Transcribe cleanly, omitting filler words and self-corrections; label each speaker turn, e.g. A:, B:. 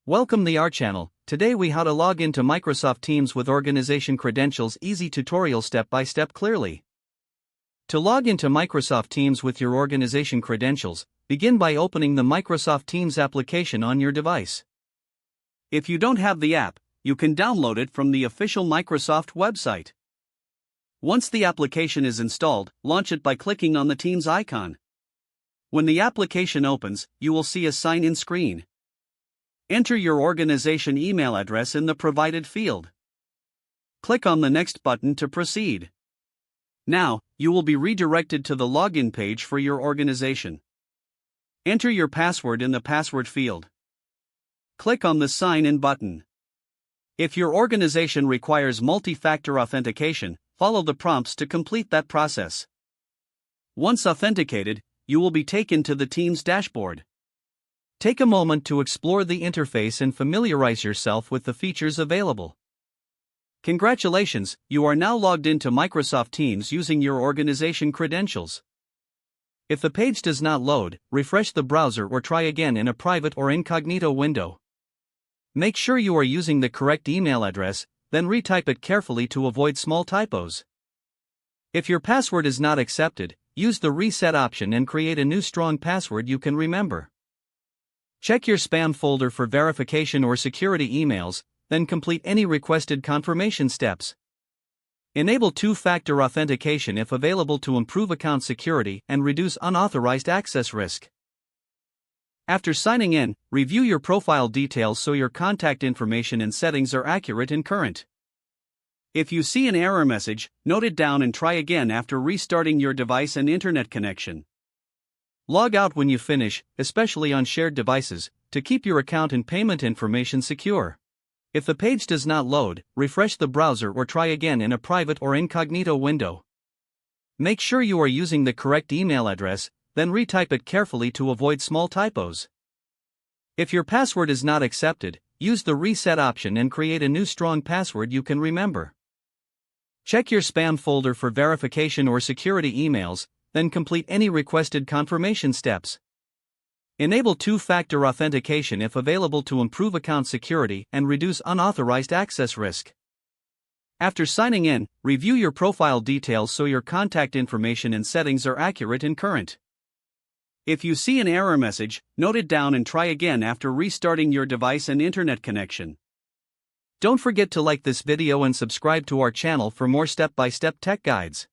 A: Welcome to our channel. Today we how to log into Microsoft Teams with organization credentials. Easy tutorial step by step clearly. To log into Microsoft Teams with your organization credentials, begin by opening the Microsoft Teams application on your device. If you don't have the app, you can download it from the official Microsoft website. Once the application is installed, launch it by clicking on the Teams icon. When the application opens, you will see a sign-in screen. Enter your organization email address in the provided field. Click on the Next button to proceed. Now, you will be redirected to the login page for your organization. Enter your password in the password field. Click on the Sign In button. If your organization requires multi-factor authentication, follow the prompts to complete that process. Once authenticated, you will be taken to the Teams dashboard. Take a moment to explore the interface and familiarize yourself with the features available. Congratulations, you are now logged into Microsoft Teams using your organization credentials. If the page does not load, refresh the browser or try again in a private or incognito window. Make sure you are using the correct email address, then retype it carefully to avoid small typos. If your password is not accepted, use the reset option and create a new strong password you can remember. Check your spam folder for verification or security emails, then complete any requested confirmation steps. Enable two-factor authentication if available to improve account security and reduce unauthorized access risk. After signing in, review your profile details so your contact information and settings are accurate and current. If you see an error message, note it down and try again after restarting your device and internet connection. Log out when you finish, especially on shared devices, to keep your account and payment information secure. If the page does not load, refresh the browser or try again in a private or incognito window. Make sure you are using the correct email address, then retype it carefully to avoid small typos. If your password is not accepted, use the reset option and create a new strong password you can remember. Check your spam folder for verification or security emails, then complete any requested confirmation steps. Enable two-factor authentication if available to improve account security and reduce unauthorized access risk. After signing in, review your profile details so your contact information and settings are accurate and current. If you see an error message, note it down and try again after restarting your device and internet connection. Don't forget to like this video and subscribe to our channel for more step-by-step tech guides.